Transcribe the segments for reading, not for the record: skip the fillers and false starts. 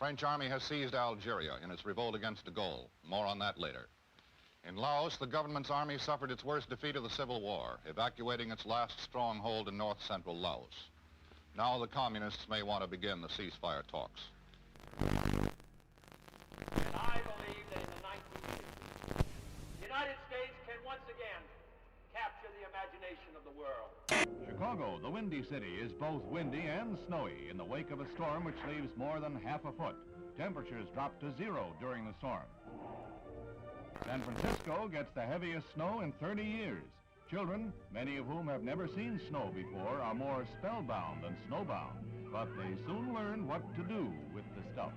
French army has seized Algeria in its revolt against de Gaulle. More on that later. In Laos, the government's army suffered its worst defeat of the Civil War, evacuating its last stronghold in north-central Laos. Now the communists may want to begin the ceasefire talks. And I believe that in the 1950s, the United States can once again capture the imagination of the world. Chicago, the Windy City, is both windy and snowy in the wake of a storm which leaves more than half a foot. Temperatures drop to 0 during the storm. San Francisco gets the heaviest snow in 30 years. Children, many of whom have never seen snow before, are more spellbound than snowbound, but they soon learn what to do with the stuff.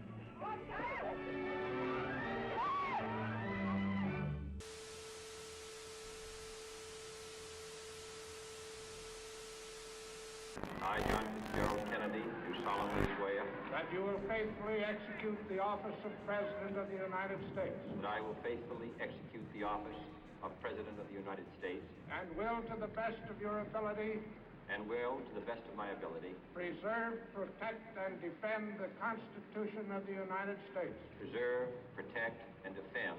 I, John Fitzgerald Kennedy, do solemnly swear that you will faithfully execute the office of President of the United States. that I will faithfully execute the office of President of the United States And will, to the best of your ability, and will, to the best of my ability, preserve, protect, and defend the Constitution of the United States. preserve, protect, and defend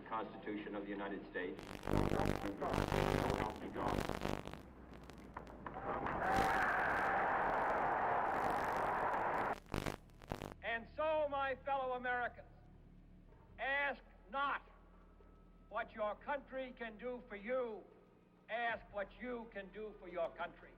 the Constitution of the United States. So help me God. So help me God. And so, my fellow Americans, ask not what your country can do for you, ask what you can do for your country.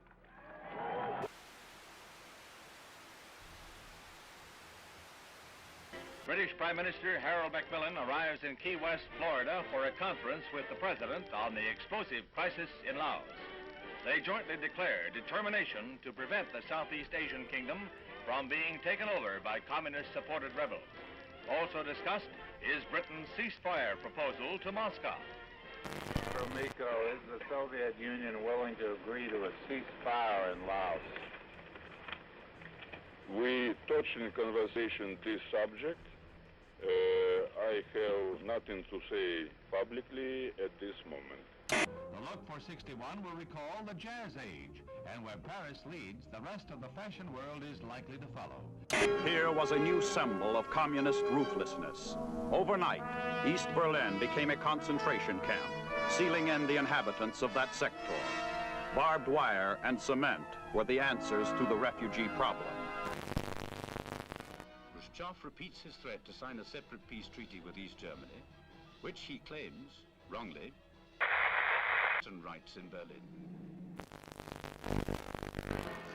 British Prime Minister Harold Macmillan arrives in Key West, Florida for a conference with the President on the explosive crisis in Laos. They jointly declare determination to prevent the Southeast Asian kingdom from being taken over by communist-supported rebels. Also discussed is Britain's ceasefire proposal to Moscow. Miko, is the Soviet Union willing to agree to a ceasefire in Laos? We touched in conversation this subject. I have nothing to say publicly at this moment. The look for 61 will recall the Jazz Age, and where Paris leads, the rest of the fashion world is likely to follow. Here was a new symbol of communist ruthlessness. Overnight, East Berlin became a concentration camp, sealing in the inhabitants of that sector. Barbed wire and cement were the answers to the refugee problem. Khrushchev repeats his threat to sign a separate peace treaty with East Germany, which he claims, wrongly, rights in Berlin.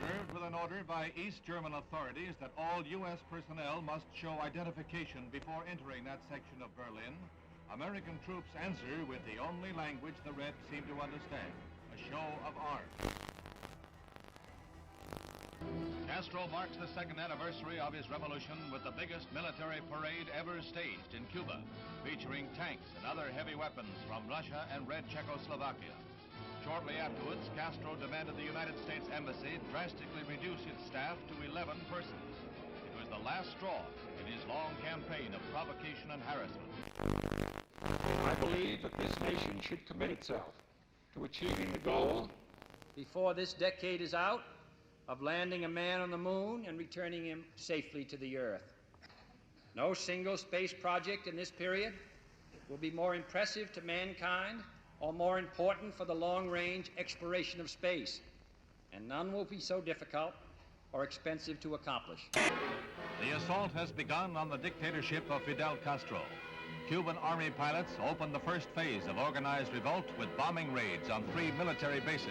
Served with an order by East German authorities that all U.S. personnel must show identification before entering that section of Berlin, American troops answer with the only language the Reds seem to understand, a show of arms. Castro marks the second anniversary of his revolution with the biggest military parade ever staged in Cuba, featuring tanks and other heavy weapons from Russia and Red Czechoslovakia. Shortly afterwards, Castro demanded the United States Embassy drastically reduce its staff to 11 persons. It was the last straw in his long campaign of provocation and harassment. I believe that this nation should commit itself to achieving the goal before this decade is out of landing a man on the moon and returning him safely to the Earth. No single space project in this period will be more impressive to mankind or more important for the long-range exploration of space, and none will be so difficult or expensive to accomplish. The assault has begun on the dictatorship of Fidel Castro. Cuban Army pilots opened the first phase of organized revolt with bombing raids on 3 military bases.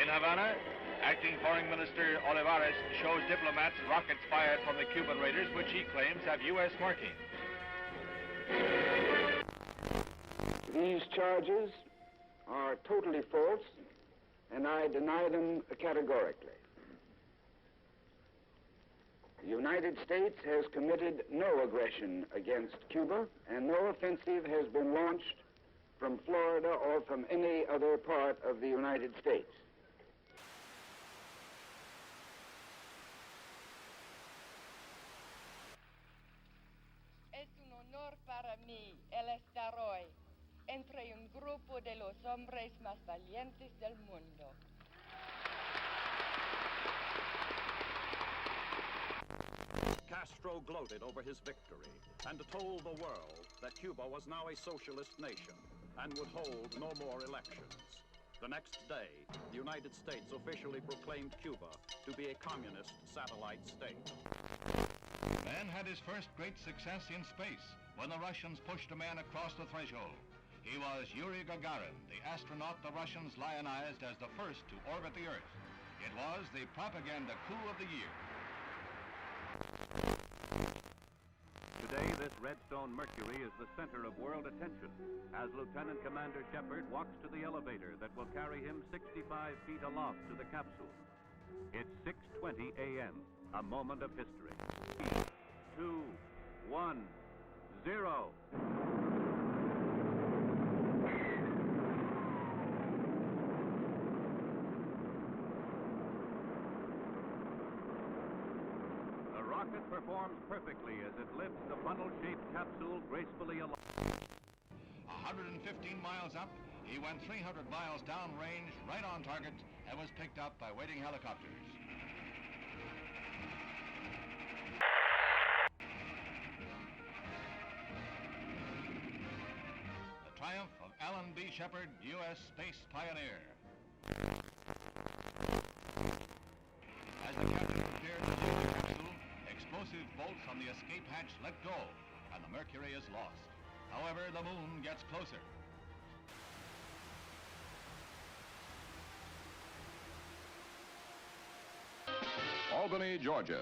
In Havana, Acting Foreign Minister Olivares shows diplomats rockets fired from the Cuban raiders, which he claims have U.S. marking. These charges are totally false, and I deny them categorically. The United States has committed no aggression against Cuba, and no offensive has been launched from Florida or from any other part of the United States. Es un honor para mí el estar hoy entre un grupo de los hombres más valientes del mundo. Castro gloated over his victory and told the world that Cuba was now a socialist nation and would hold no more elections. The next day, the United States officially proclaimed Cuba to be a communist satellite state. Man had his first great success in space when the Russians pushed a man across the threshold. He was Yuri Gagarin, the astronaut the Russians lionized as the first to orbit the Earth. It was the propaganda coup of the year. Today, this Redstone Mercury is the center of world attention as Lieutenant Commander Shepard walks to the elevator that will carry him 65 feet aloft to the capsule. It's 6:20 a.m., a moment of history. 3, 2, 1, 0. Performs perfectly as it lifts the funnel-shaped capsule gracefully aloft. 115 miles up, he went 300 miles downrange, right on target, and was picked up by waiting helicopters. The triumph of Alan B. Shepard, U.S. space pioneer. As the captain prepared to leave the capsule, explosive bolts on the escape hatch let go, and the Mercury is lost. However, the moon gets closer. Albany, Georgia.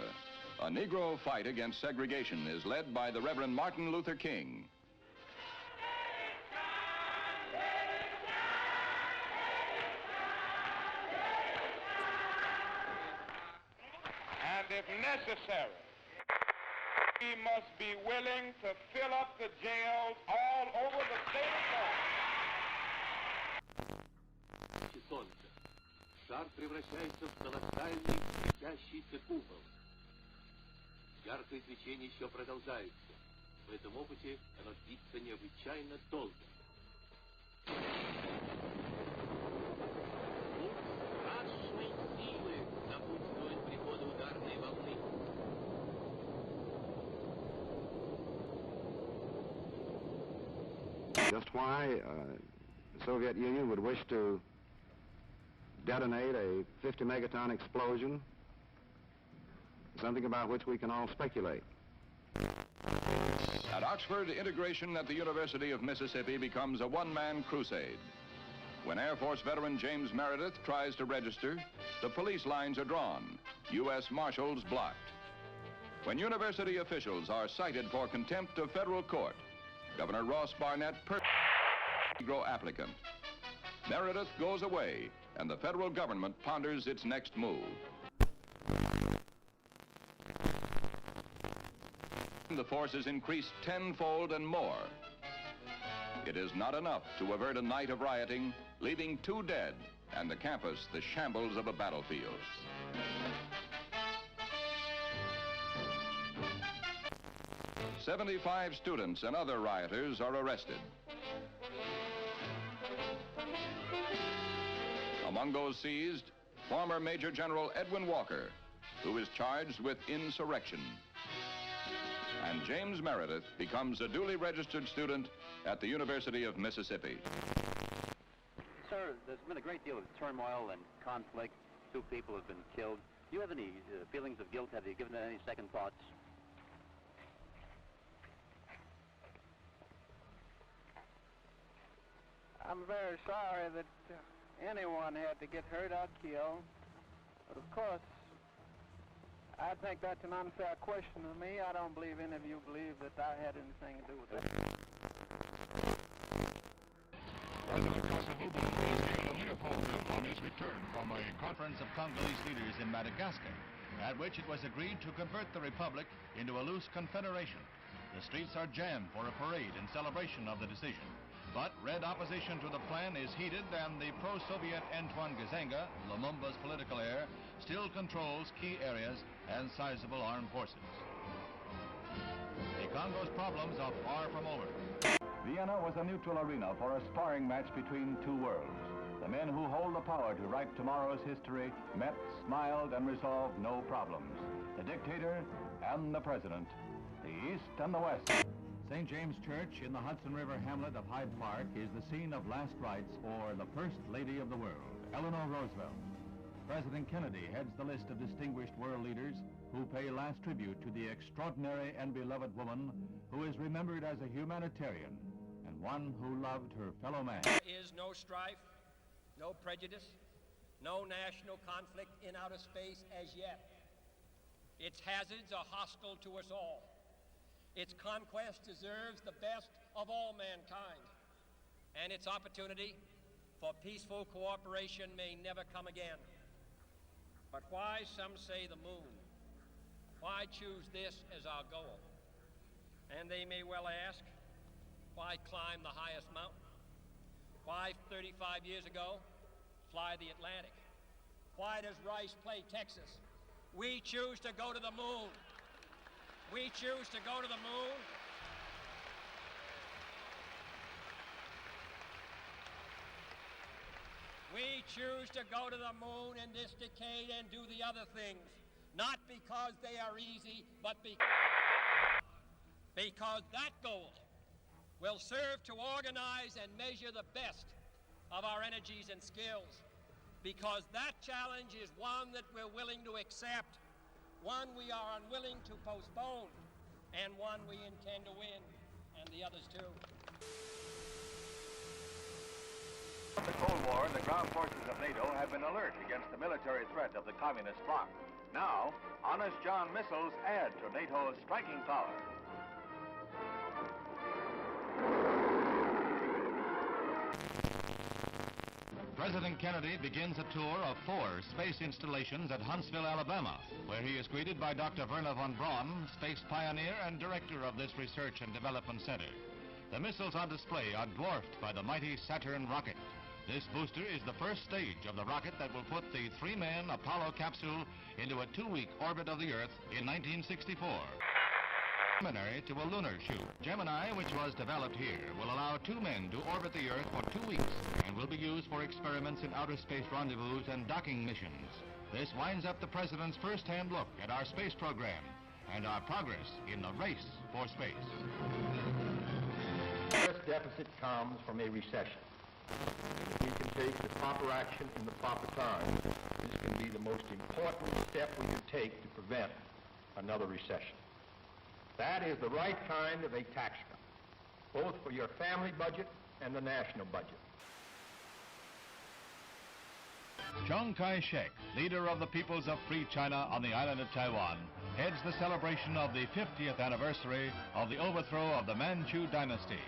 A Negro fight against segregation is led by the Reverend Martin Luther King. And if necessary, we must be willing to fill up the jails all over the state of Florida. Солнце. Шар превращается в колоссальный светящийся купол. Яркое свечение еще продолжается. В этом опыте оно длится необычайно долго. Страшной силы напутствует приходу ударной волны. Just why the Soviet Union would wish to detonate a 50 megaton explosion, something about which we can all speculate. At Oxford, integration at the University of Mississippi becomes a one-man crusade. When Air Force veteran James Meredith tries to register, the police lines are drawn, U.S. Marshals blocked. When university officials are cited for contempt of federal court, Governor Ross Barnett Negro applicant. Meredith goes away, and the federal government ponders its next move. The forces increased tenfold and more. It is not enough to avert a night of rioting, leaving 2 dead and the campus the shambles of a battlefield. "75 students and other rioters are arrested. Among those seized, former Major General Edwin Walker, who is charged with insurrection. And James Meredith becomes a duly registered student at the University of Mississippi. Sir, there's been a great deal of turmoil and conflict. 2 people have been killed. Do you have any feelings of guilt? Have you given it any second thoughts? I'm very sorry that anyone had to get hurt or killed. But of course, I think that's an unfair question to me. I don't believe any of you believe that I had anything to do with that. President Kasavubu is in Leopoldville on his return from a conference of Congolese leaders in Madagascar, at which it was agreed to convert the republic into a loose confederation. The streets are jammed for a parade in celebration of the decision. But red opposition to the plan is heated, and the pro-Soviet Antoine Gizenga, Lumumba's political heir, still controls key areas and sizable armed forces. The Congo's problems are far from over. Vienna was a neutral arena for a sparring match between 2 worlds. the men who hold the power to write tomorrow's history met, smiled, and resolved no problems. The dictator and the president, the East and the West. St. James Church in the Hudson River hamlet of Hyde Park is the scene of last rites for the First Lady of the World, Eleanor Roosevelt. President Kennedy heads the list of distinguished world leaders who pay last tribute to the extraordinary and beloved woman who is remembered as a humanitarian and one who loved her fellow man. There is no strife, no prejudice, no national conflict in outer space as yet. Its hazards are hostile to us all. Its conquest deserves the best of all mankind, and its opportunity for peaceful cooperation may never come again. But why, some say, the moon? Why choose this as our goal? And they may well ask, why climb the highest mountain? Why, 35 years ago, fly the Atlantic? Why does Rice play Texas? We choose to go to the moon. We choose to go to the moon. We choose to go to the moon in this decade and do the other things, not because they are easy, but because that goal will serve to organize and measure the best of our energies and skills, because that challenge is one that we're willing to accept, one we are unwilling to postpone, and one we intend to win, and the others too. The Cold War, the ground forces of NATO have been alert against the military threat of the communist bloc. Now, Honest John missiles add to NATO's striking power. President Kennedy begins a tour of 4 space installations at Huntsville, Alabama, where he is greeted by Dr. Werner von Braun, space pioneer and director of this research and development center. The missiles on display are dwarfed by the mighty Saturn rocket. This booster is the first stage of the rocket that will put the 3-man Apollo capsule into a 2-week orbit of the Earth in 1964. Preliminary to a lunar shoot. Gemini, which was developed here, will allow 2 men to orbit the Earth for 2 weeks and will be used for experiments in outer space rendezvous and docking missions. This winds up the President's first-hand look at our space program and our progress in the race for space. The first deficit comes from a recession. If we can take the proper action in the proper time, this can be the most important step we can take to prevent another recession. That is the right kind of a tax cut, both for your family budget and the national budget. Chiang Kai-shek, leader of the peoples of Free China on the island of Taiwan, heads the celebration of the 50th anniversary of the overthrow of the Manchu dynasty.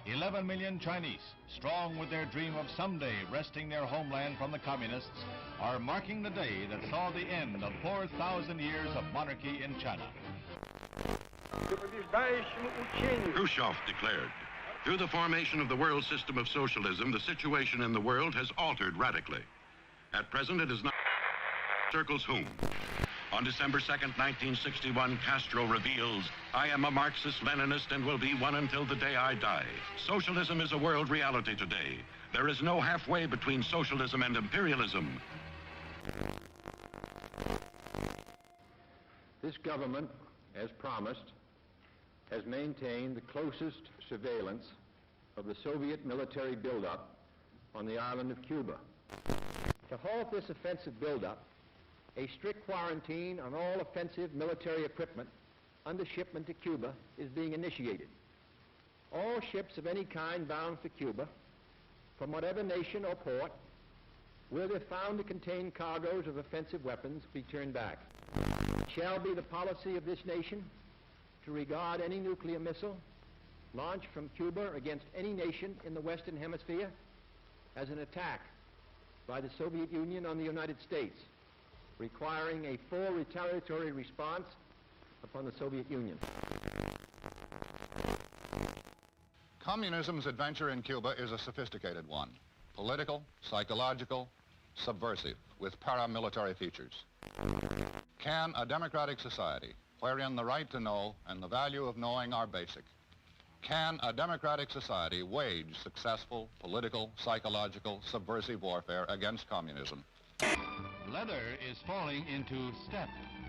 11 million Chinese, strong with their dream of someday wresting their homeland from the communists, are marking the day that saw the end of 4,000 years of monarchy in China. Khrushchev declared, through the formation of the world system of socialism, the situation in the world has altered radically. At present, it is not circles whom. On December 2nd, 1961, Castro reveals, I am a Marxist-Leninist and will be one until the day I die. Socialism is a world reality today. There is no halfway between socialism and imperialism. This government, as promised, has maintained the closest surveillance of the Soviet military buildup on the island of Cuba. To halt this offensive buildup, a strict quarantine on all offensive military equipment under shipment to Cuba is being initiated. All ships of any kind bound for Cuba, from whatever nation or port, where they're found to contain cargoes of offensive weapons, be turned back. It shall be the policy of this nation to regard any nuclear missile launched from Cuba against any nation in the Western Hemisphere as an attack by the Soviet Union on the United States, requiring a full retaliatory response upon the Soviet Union. Communism's adventure in Cuba is a sophisticated one. Political, psychological, subversive, with paramilitary features. Can a democratic society, wherein the right to know and the value of knowing are basic, Can a democratic society wage successful political, psychological, subversive warfare against communism? Leather is falling into step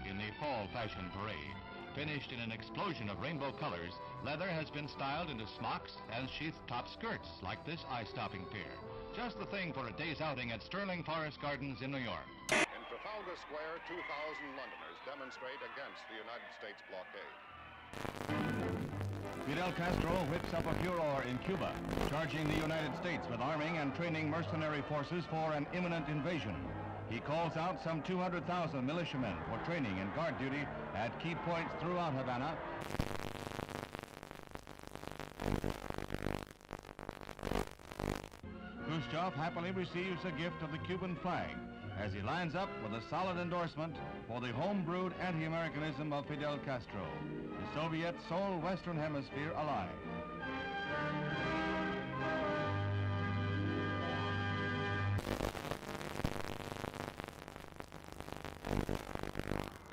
in the fall fashion parade. Finished in an explosion of rainbow colors, leather has been styled into smocks and sheath-top skirts like this eye-stopping pair. Just the thing for a day's outing at Sterling Forest Gardens in New York. In Trafalgar Square, 2,000 Londoners demonstrate against the United States blockade. Fidel Castro whips up a furor in Cuba, charging the United States with arming and training mercenary forces for an imminent invasion. He calls out some 200,000 militiamen for training and guard duty at key points throughout Havana. Khrushchev happily receives a gift of the Cuban flag as he lines up with a solid endorsement for the home-brewed anti-Americanism of Fidel Castro, the Soviet sole Western Hemisphere ally.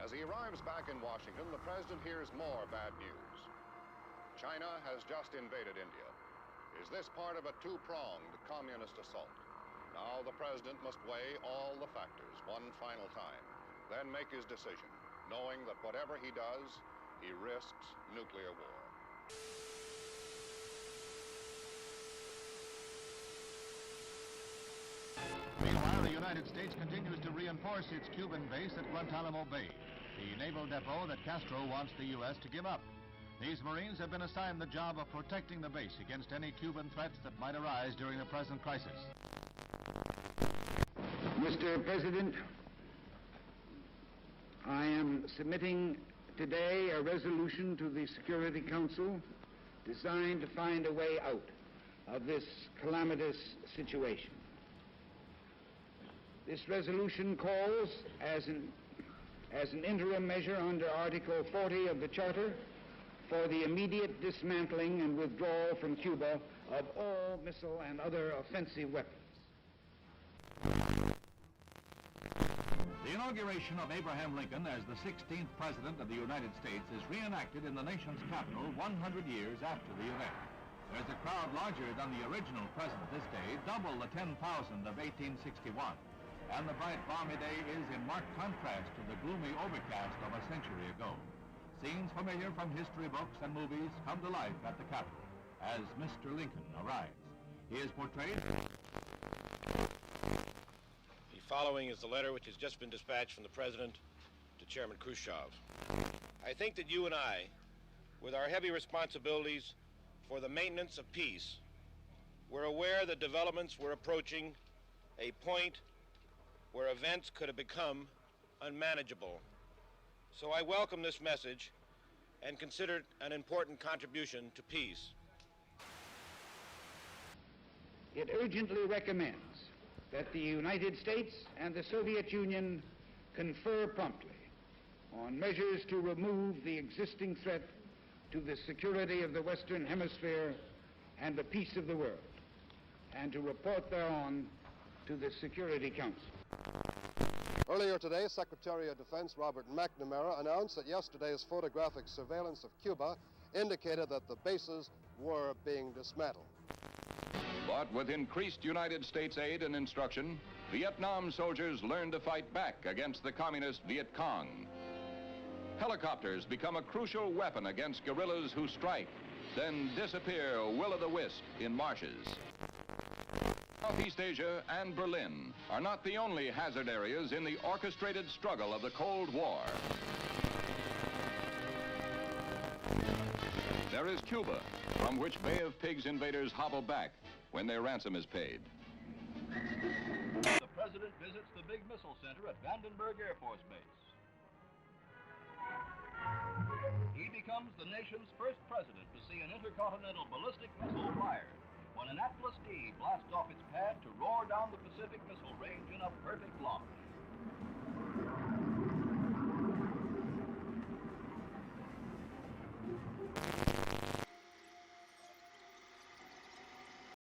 As he arrives back in Washington, the president hears more bad news. China has just invaded India. Is this part of a two-pronged communist assault? Now the president must weigh all the factors one final time, then make his decision, knowing that whatever he does, he risks nuclear war. Meanwhile, the United States continues to reinforce its Cuban base at Guantanamo Bay, the naval depot that Castro wants the U.S. to give up. These Marines have been assigned the job of protecting the base against any Cuban threats that might arise during the present crisis. Mr. President, I am submitting today a resolution to the Security Council designed to find a way out of this calamitous situation. This resolution calls, as an interim measure under Article 40 of the Charter, for the immediate dismantling and withdrawal from Cuba of all missile and other offensive weapons. The inauguration of Abraham Lincoln as the 16th President of the United States is reenacted in the nation's capital 100 years after the event. There's a crowd larger than the original president this day, double the 10,000 of 1861. And the bright, balmy day is in marked contrast to the gloomy overcast of a century ago. Scenes familiar from history books and movies come to life at the Capitol as Mr. Lincoln arrives. He is portrayed... The following is the letter which has just been dispatched from the President to Chairman Khrushchev. I think that you and I, with our heavy responsibilities for the maintenance of peace, were aware that developments were approaching a point where events could have become unmanageable. So I welcome this message and consider it an important contribution to peace. It urgently recommends that the United States and the Soviet Union confer promptly on measures to remove the existing threat to the security of the Western Hemisphere and the peace of the world, and to report thereon to the Security Council. Earlier today, Secretary of Defense Robert McNamara announced that yesterday's photographic surveillance of Cuba indicated that the bases were being dismantled. But with increased United States aid and instruction, Vietnam soldiers learned to fight back against the communist Viet Cong. Helicopters become a crucial weapon against guerrillas who strike, then disappear will-o'-the-wisp in marshes. Southeast Asia and Berlin are not the only hazard areas in the orchestrated struggle of the Cold War. There is Cuba, from which Bay of Pigs invaders hobble back when their ransom is paid. The President visits the big missile center at Vandenberg Air Force Base. He becomes the nation's first president to see an intercontinental ballistic missile fired when Annapolis D blasts off its pad to roar down the Pacific Missile Range in a perfect